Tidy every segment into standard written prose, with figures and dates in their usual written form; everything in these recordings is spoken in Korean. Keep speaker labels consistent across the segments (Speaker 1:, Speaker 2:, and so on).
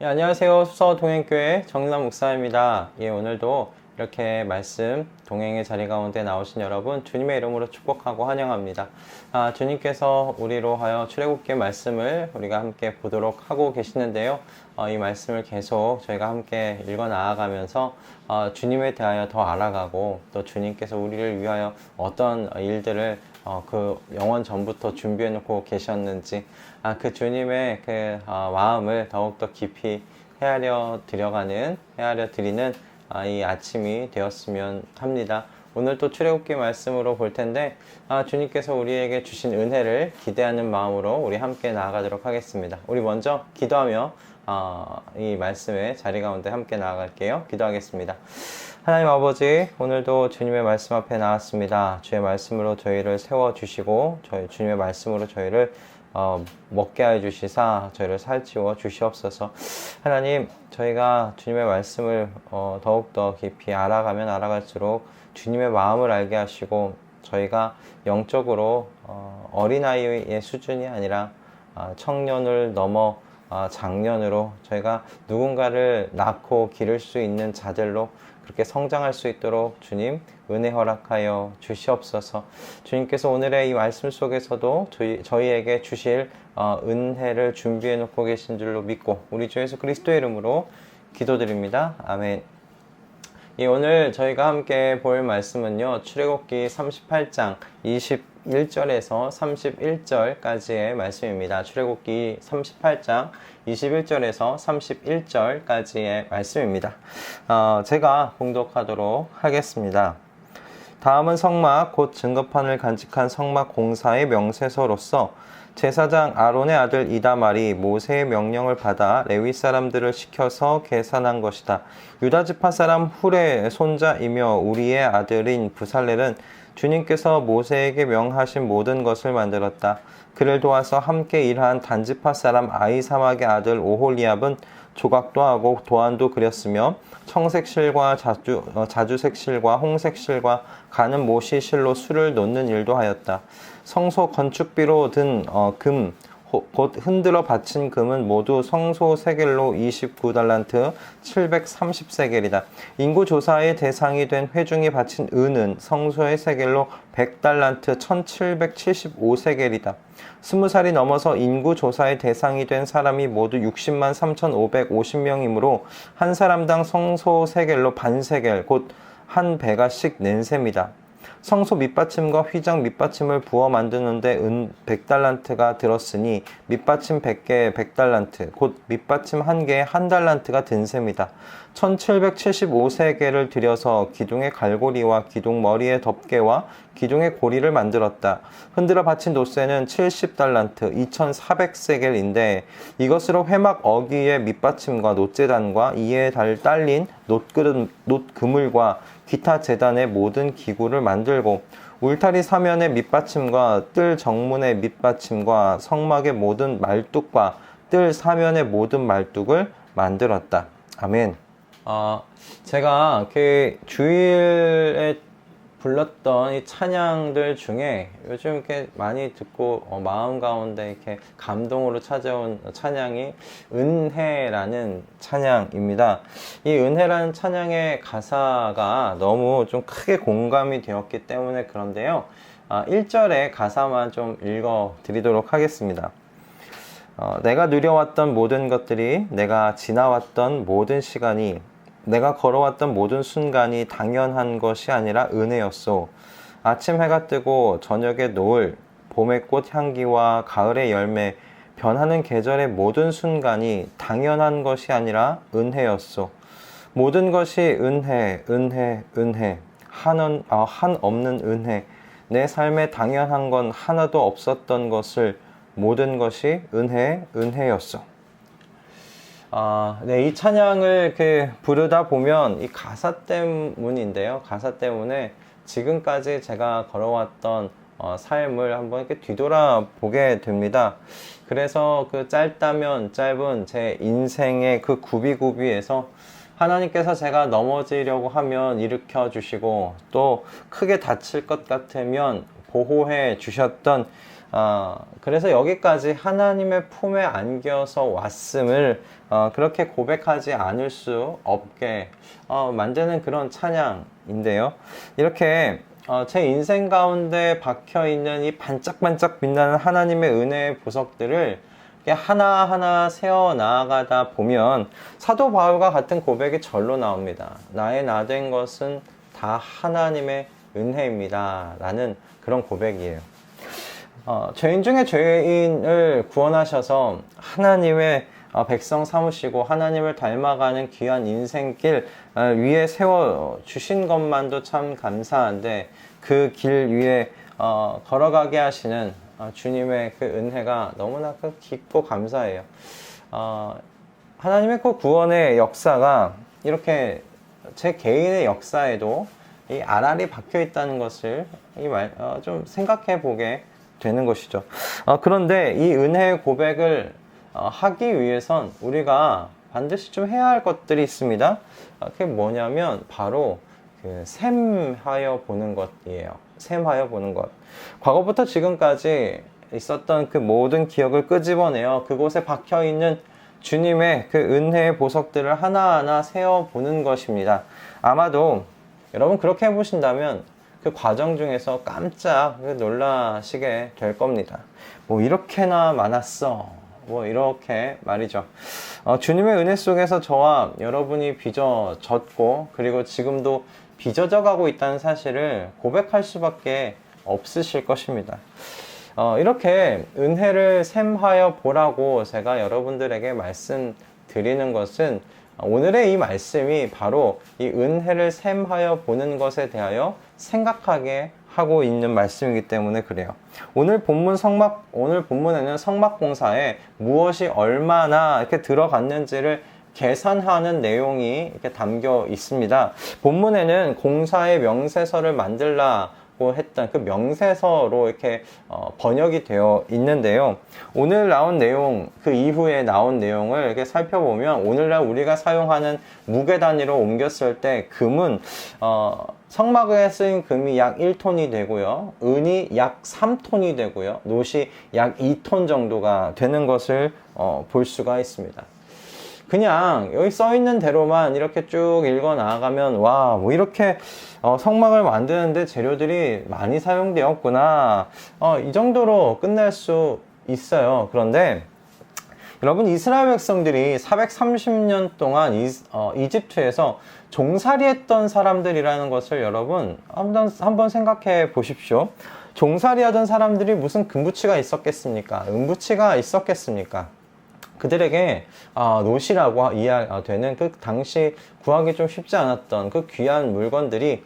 Speaker 1: 예, 안녕하세요. 수서동행교회 정남 목사입니다. 예, 오늘도 이렇게 말씀 동행의 자리 가운데 나오신 여러분 주님의 이름으로 축복하고 환영합니다. 주님께서 우리로 하여 출애굽기 말씀을 우리가 함께 보도록 하고 계시는데요. 이 말씀을 계속 저희가 함께 읽어 나아가면서 주님에 대하여 더 알아가고 또 주님께서 우리를 위하여 어떤 일들을 그 영원 전부터 준비해 놓고 계셨는지 그 주님의 그 마음을 더욱더 깊이 헤아려 드리는 이 아침이 되었으면 합니다. 오늘 또 출애굽기 말씀으로 볼 텐데 주님께서 우리에게 주신 은혜를 기대하는 마음으로 우리 함께 나아가도록 하겠습니다. 우리 먼저 기도하며 이 말씀의 자리 가운데 함께 나아갈게요. 기도하겠습니다. 하나님 아버지, 오늘도 주님의 말씀 앞에 나왔습니다. 주의 말씀으로 저희를 세워주시고 주님의 말씀으로 저희를 먹게 하여 주시사 저희를 살찌워 주시옵소서. 하나님, 저희가 주님의 말씀을 더욱더 깊이 알아가면 알아갈수록 주님의 마음을 알게 하시고 저희가 영적으로 어린아이의 수준이 아니라 청년을 넘어 장년으로 저희가 누군가를 낳고 기를 수 있는 자들로 그렇게 성장할 수 있도록 주님 은혜 허락하여 주시옵소서. 주님께서 오늘의 이 말씀 속에서도 저희에게 주실 은혜를 준비해 놓고 계신 줄로 믿고 우리 주 예수 그리스도의 이름으로 기도드립니다. 아멘. 예, 오늘 저희가 함께 볼 말씀은요, 출애굽기 38장 21절에서 31절까지의 말씀입니다. 출애굽기 38장 21절에서 31절까지의 말씀입니다. 제가 봉독하도록 하겠습니다. 다음은 성막 곧 증거판을 간직한 성막 공사의 명세서로서 제사장 아론의 아들 이다말이 모세의 명령을 받아 레위 사람들을 시켜서 계산한 것이다. 유다 지파 사람 훌의 손자이며 우리의 아들인 부살렐은 주님께서 모세에게 명하신 모든 것을 만들었다. 그를 도와서 함께 일한 단지파 사람 아이사막의 아들 오홀리압은 조각도 하고 도안도 그렸으며 청색 실과 자주색 실과 홍색 실과 가는 모시 실로 술을 놓는 일도 하였다. 성소 건축비로 든 금, 곧 흔들어 바친 금은 모두 성소 세겔로 29달란트 730세겔이다. 인구조사의 대상이 된 회중이 바친 은은 성소의 세겔로 100달란트 1775세겔이다. 20살이 넘어서 인구조사의 대상이 된 사람이 모두 60만 3,550명이므로 한 사람당 성소 세겔로 반세겔 곧 한 배가씩 낸 셈이다. 성소 밑받침과 휘장 밑받침을 부어 만드는데 은 100달란트가 들었으니 밑받침 100개에 100달란트 곧 밑받침 1개에 1달란트가 든 셈이다. 1775세겔을 들여서 기둥의 갈고리와 기둥 머리의 덮개와 기둥의 고리를 만들었다. 흔들어 바친 놋쇠는 70달란트 2400세겔인데 이것으로 회막 어귀의 밑받침과 놋재단과 이에 딸린 놋그물과 기타 재단의 모든 기구를 만들고 울타리 사면의 밑받침과 뜰 정문의 밑받침과 성막의 모든 말뚝과 뜰 사면의 모든 말뚝을 만들었다. 아멘. 제가 그 주일에 불렀던 이 찬양들 중에 요즘 이렇게 많이 듣고 마음 가운데 이렇게 감동으로 찾아온 찬양이 은혜라는 찬양입니다. 이 은혜라는 찬양의 가사가 너무 좀 크게 공감이 되었기 때문에 그런데요. 1절의 가사만 좀 읽어 드리도록 하겠습니다. 내가 누려왔던 모든 것들이, 내가 지나왔던 모든 시간이, 내가 걸어왔던 모든 순간이 당연한 것이 아니라 은혜였소. 아침 해가 뜨고 저녁에 노을, 봄의 꽃 향기와 가을의 열매, 변하는 계절의 모든 순간이 당연한 것이 아니라 은혜였소. 모든 것이 은혜, 은혜, 은혜, 한없는 은혜. 내 삶에 당연한 건 하나도 없었던 것을 모든 것이 은혜, 은혜였소. 네, 이 찬양을 부르다 보면 이 가사 때문인데요. 가사 때문에 지금까지 제가 걸어왔던 삶을 한번 이렇게 뒤돌아보게 됩니다. 그래서 그 짧다면 짧은 제 인생의 그 구비구비에서 하나님께서 제가 넘어지려고 하면 일으켜 주시고 또 크게 다칠 것 같으면 보호해 주셨던 그래서 여기까지 하나님의 품에 안겨서 왔음을 그렇게 고백하지 않을 수 없게 만드는 그런 찬양인데요. 이렇게 제 인생 가운데 박혀있는 이 반짝반짝 빛나는 하나님의 은혜의 보석들을 하나하나 세워 나아가다 보면 사도 바울과 같은 고백이 절로 나옵니다. 나의 나 된 것은 다 하나님의 은혜입니다 라는 그런 고백이에요. 죄인 중에 죄인을 구원하셔서 하나님의 백성 삼으시고 하나님을 닮아가는 귀한 인생길 위에 세워주신 것만도 참 감사한데, 그 길 위에 걸어가게 하시는 주님의 그 은혜가 너무나 깊고 감사해요. 하나님의 그 구원의 역사가 이렇게 제 개인의 역사에도 이 알알이 박혀 있다는 것을 좀 생각해 보게 되는 것이죠. 그런데 이 은혜의 고백을 하기 위해선 우리가 반드시 좀 해야 할 것들이 있습니다. 그게 뭐냐면 바로 샘하여 보는 것이에요. 샘하여 보는 것. 과거부터 지금까지 있었던 그 모든 기억을 끄집어내어 그곳에 박혀있는 주님의 그 은혜의 보석들을 하나하나 세어보는 것입니다. 아마도 여러분 그렇게 해보신다면 그 과정 중에서 깜짝 놀라시게 될 겁니다. 뭐 이렇게나 많았어, 뭐 이렇게 말이죠. 주님의 은혜 속에서 저와 여러분이 빚어졌고 그리고 지금도 빚어져 가고 있다는 사실을 고백할 수밖에 없으실 것입니다. 이렇게 은혜를 샘하여 보라고 제가 여러분들에게 말씀드리는 것은 오늘의 이 말씀이 바로 이 은혜를 샘하여 보는 것에 대하여 생각하게 하고 있는 말씀이기 때문에 그래요. 오늘 본문에는 성막공사에 무엇이 얼마나 이렇게 들어갔는지를 계산하는 내용이 이렇게 담겨 있습니다. 본문에는 공사의 명세서를 만들라고 했던 그 명세서로 이렇게 번역이 되어 있는데요. 오늘 나온 내용, 그 이후에 나온 내용을 이렇게 살펴보면 오늘날 우리가 사용하는 무게 단위로 옮겼을 때 금은 성막에 쓰인 금이 약 1톤이 되고요. 은이 약 3톤이 되고요. 놋이 약 2톤 정도가 되는 것을 볼 수가 있습니다. 그냥 여기 써 있는 대로만 이렇게 쭉 읽어 나가면 와, 뭐 이렇게 성막을 만드는데 재료들이 많이 사용되었구나, 이 정도로 끝낼 수 있어요. 그런데 여러분, 이스라엘 백성들이 430년 동안 이집트에서 종살이했던 사람들이라는 것을 여러분 한번 생각해 보십시오. 종살이하던 사람들이 무슨 금부치가 있었겠습니까? 은부치가 있었겠습니까? 그들에게 놋이라고 이해되는 그 당시 구하기 좀 쉽지 않았던 그 귀한 물건들이,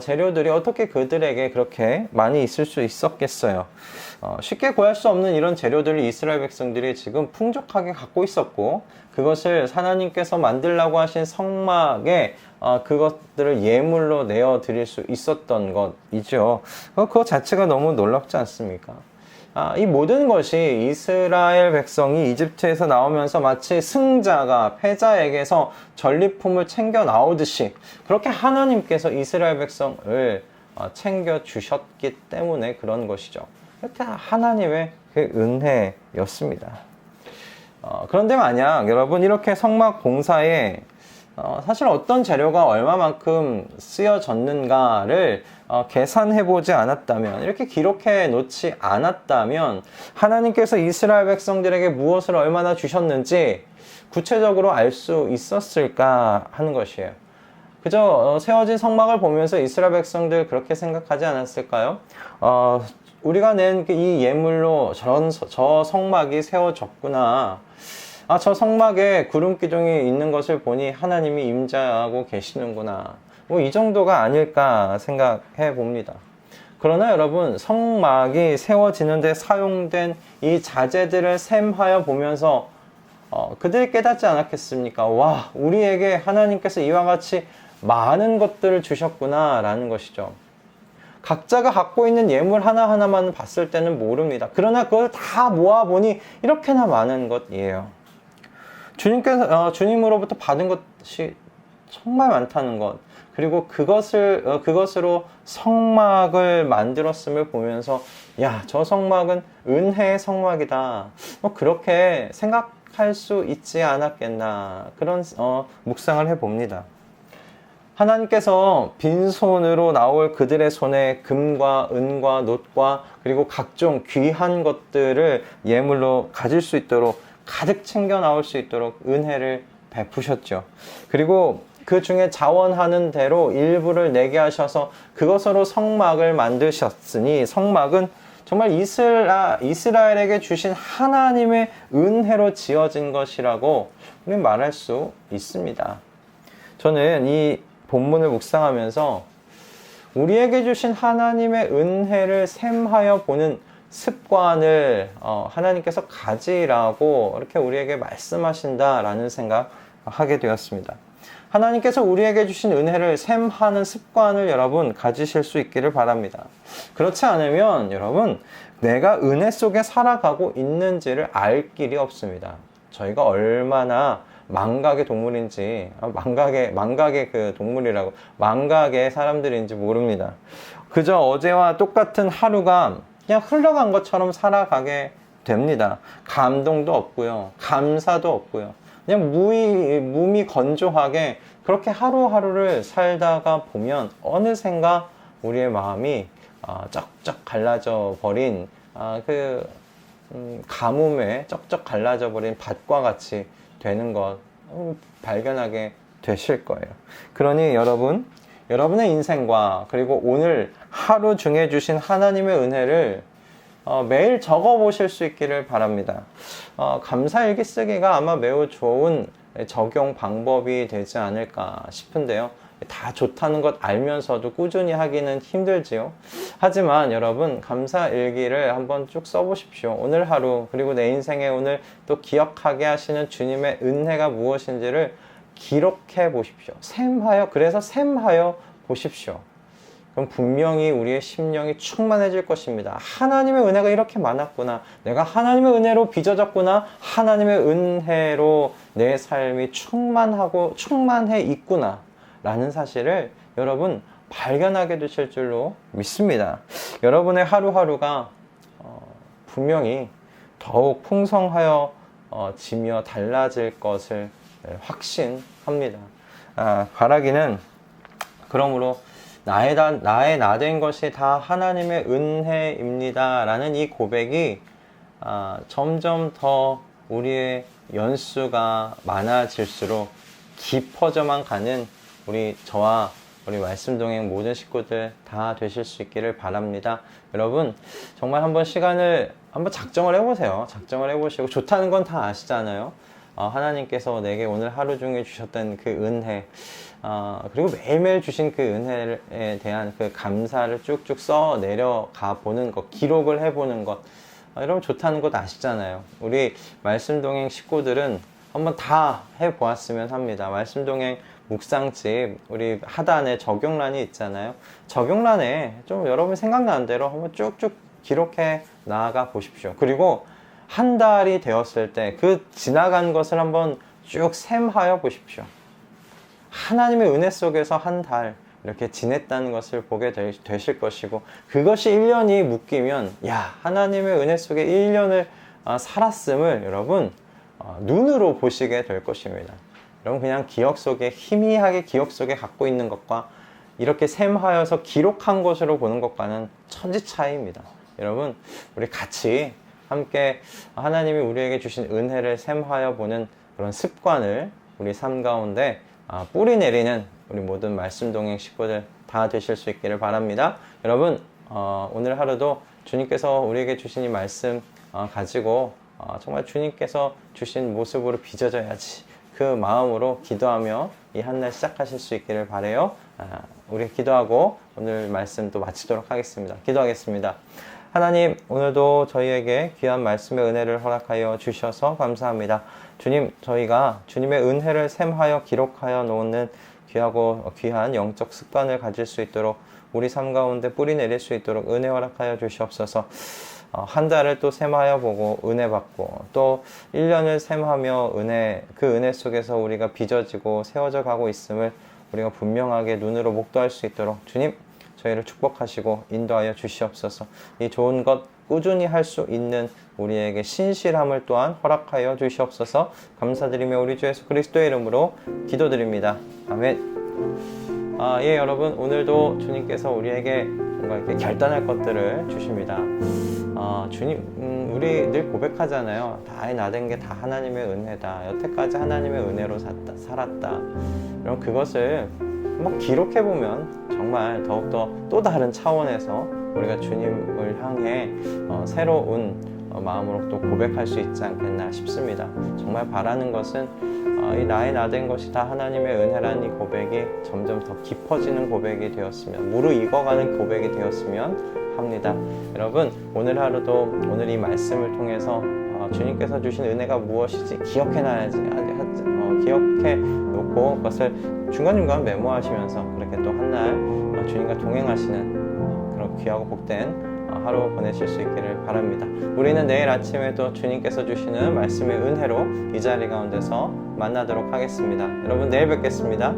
Speaker 1: 재료들이 어떻게 그들에게 그렇게 많이 있을 수 있었겠어요. 쉽게 구할 수 없는 이런 재료들을 이스라엘 백성들이 지금 풍족하게 갖고 있었고, 그것을 하나님께서 만들라고 하신 성막에 그것들을 예물로 내어 드릴 수 있었던 것이죠. 그것 자체가 너무 놀랍지 않습니까? 이 모든 것이 이스라엘 백성이 이집트에서 나오면서 마치 승자가 패자에게서 전리품을 챙겨 나오듯이 그렇게 하나님께서 이스라엘 백성을 챙겨 주셨기 때문에 그런 것이죠. 이렇게 하나님의 그 은혜였습니다. 그런데 만약 여러분 이렇게 성막 공사에 사실 어떤 재료가 얼마만큼 쓰여졌는가를 계산해 보지 않았다면, 이렇게 기록해 놓지 않았다면 하나님께서 이스라엘 백성들에게 무엇을 얼마나 주셨는지 구체적으로 알 수 있었을까 하는 것이에요. 그저 세워진 성막을 보면서 이스라엘 백성들 그렇게 생각하지 않았을까요? 우리가 낸 이 예물로 저 성막이 세워졌구나, 저 성막에 구름 기둥이 있는 것을 보니 하나님이 임재하고 계시는구나, 뭐 이 정도가 아닐까 생각해 봅니다. 그러나 여러분, 성막이 세워지는데 사용된 이 자재들을 셈하여 보면서 그들이 깨닫지 않았겠습니까? 와, 우리에게 하나님께서 이와 같이 많은 것들을 주셨구나 라는 것이죠. 각자가 갖고 있는 예물 하나하나만 봤을 때는 모릅니다. 그러나 그걸 다 모아보니 이렇게나 많은 것이에요. 주님으로부터 받은 것이 정말 많다는 것. 그리고 그것으로 성막을 만들었음을 보면서 야, 저 성막은 은혜의 성막이다. 그렇게 생각할 수 있지 않았겠나. 그런 묵상을 해봅니다. 하나님께서 빈손으로 나올 그들의 손에 금과 은과 놋과 그리고 각종 귀한 것들을 예물로 가질 수 있도록 가득 챙겨 나올 수 있도록 은혜를 베푸셨죠. 그리고 그 중에 자원하는 대로 일부를 내게 하셔서 그것으로 성막을 만드셨으니 성막은 정말 이스라엘에게 주신 하나님의 은혜로 지어진 것이라고 우리는 말할 수 있습니다. 저는 이 본문을 묵상하면서 우리에게 주신 하나님의 은혜를 샘하여 보는 습관을 하나님께서 가지라고 이렇게 우리에게 말씀하신다라는 생각하게 되었습니다. 하나님께서 우리에게 주신 은혜를 샘하는 습관을 여러분 가지실 수 있기를 바랍니다. 그렇지 않으면 여러분 내가 은혜 속에 살아가고 있는지를 알 길이 없습니다. 저희가 얼마나 망각의 동물인지, 망각의 그 동물이라고, 망각의 사람들인지 모릅니다. 그저 어제와 똑같은 하루가 그냥 흘러간 것처럼 살아가게 됩니다. 감동도 없고요. 감사도 없고요. 그냥 무미건조하게 그렇게 하루하루를 살다가 보면 어느샌가 우리의 마음이 쩍쩍 갈라져 버린 가뭄에 쩍쩍 갈라져 버린 밭과 같이 되는 것 발견하게 되실 거예요. 그러니 여러분의 인생과 그리고 오늘 하루 중에 주신 하나님의 은혜를 매일 적어 보실 수 있기를 바랍니다. 감사일기 쓰기가 아마 매우 좋은 적용 방법이 되지 않을까 싶은데요. 다 좋다는 것 알면서도 꾸준히 하기는 힘들지요. 하지만 여러분 감사일기를 한번 쭉 써보십시오. 오늘 하루 그리고 내 인생에 오늘 또 기억하게 하시는 주님의 은혜가 무엇인지를 기록해 보십시오. 그래서 샘하여 보십시오. 그럼 분명히 우리의 심령이 충만해질 것입니다. 하나님의 은혜가 이렇게 많았구나. 내가 하나님의 은혜로 빚어졌구나. 하나님의 은혜로 내 삶이 충만해 있구나. 라는 사실을 여러분 발견하게 되실 줄로 믿습니다. 여러분의 하루하루가 분명히 더욱 풍성하여 지며 달라질 것을 확신합니다. 바라기는 그러므로 나의 나 된 것이 다 하나님의 은혜입니다 라는 이 고백이 점점 더 우리의 연수가 많아질수록 깊어져만 가는 저와 우리 말씀동행 모든 식구들 다 되실 수 있기를 바랍니다. 여러분 정말 한번 시간을 한번 작정을 해보세요. 작정을 해보시고 좋다는 건 다 아시잖아요. 하나님께서 내게 오늘 하루 중에 주셨던 그 은혜 그리고 매일매일 주신 그 은혜에 대한 그 감사를 쭉쭉 써 내려가 보는 것, 기록을 해보는 것 여러분 좋다는 것 아시잖아요. 우리 말씀동행 식구들은 한번 다 해보았으면 합니다. 말씀동행 묵상집 우리 하단에 적용란이 있잖아요. 적용란에 좀 여러분 생각나는 대로 한번 쭉쭉 기록해 나아가 보십시오. 그리고 한 달이 되었을 때 그 지나간 것을 한번 쭉 샘하여 보십시오. 하나님의 은혜 속에서 한 달 이렇게 지냈다는 것을 보게 되실 것이고 그것이 1년이 묶이면 야 하나님의 은혜 속에 1년을 살았음을 여러분 눈으로 보시게 될 것입니다. 여러분 그냥 기억 속에 희미하게 기억 속에 갖고 있는 것과 이렇게 샘하여서 기록한 것으로 보는 것과는 천지 차이입니다. 여러분 우리 같이 함께 하나님이 우리에게 주신 은혜를 샘하여 보는 그런 습관을 우리 삶 가운데 뿌리 내리는 우리 모든 말씀동행 식구들 다 되실 수 있기를 바랍니다. 여러분 오늘 하루도 주님께서 우리에게 주신 이 말씀 가지고 정말 주님께서 주신 모습으로 빚어져야지 그 마음으로 기도하며 이 한 날 시작하실 수 있기를 바라요. 우리 기도하고 오늘 말씀 또 마치도록 하겠습니다. 기도하겠습니다. 하나님 오늘도 저희에게 귀한 말씀의 은혜를 허락하여 주셔서 감사합니다. 주님 저희가 주님의 은혜를 샘하여 기록하여 놓는 귀하고 귀한 영적 습관을 가질 수 있도록 우리 삶 가운데 뿌리 내릴 수 있도록 은혜 허락하여 주시옵소서. 한 달을 또 샘하여 보고 은혜 받고 또 1년을 샘하며 그 은혜 속에서 우리가 빚어지고 세워져 가고 있음을 우리가 분명하게 눈으로 목도할 수 있도록 주님 저희를 축복하시고 인도하여 주시옵소서. 이 좋은 것 꾸준히 할 수 있는 우리에게 신실함을 또한 허락하여 주시옵소서. 감사드리며 우리 주 예수 그리스도의 이름으로 기도드립니다. 아멘. 예, 여러분, 오늘도 주님께서 우리에게 뭔가 이렇게 결단할 것들을 주십니다. 주님, 우리 늘 고백하잖아요. 다 나된 게 다 하나님의 은혜다. 여태까지 하나님의 은혜로 살았다. 그럼 그것을 막 기록해보면 정말 더욱더 또 다른 차원에서 우리가 주님을 향해 새로운 마음으로 또 고백할 수 있지 않겠나 싶습니다. 정말 바라는 것은 이 나의 나된 것이 다 하나님의 은혜라는 이 고백이 점점 더 깊어지는 고백이 되었으면, 무르익어가는 고백이 되었으면 합니다. 여러분, 오늘 하루도 오늘 이 말씀을 통해서 주님께서 주신 은혜가 무엇인지 기억해놔야지. 기억해 놓고 그것을 중간중간 메모하시면서 그렇게 또 한날 주님과 동행하시는 그런 귀하고 복된 하루 보내실 수 있기를 바랍니다. 우리는 내일 아침에도 주님께서 주시는 말씀의 은혜로 이 자리 가운데서 만나도록 하겠습니다. 여러분, 내일 뵙겠습니다.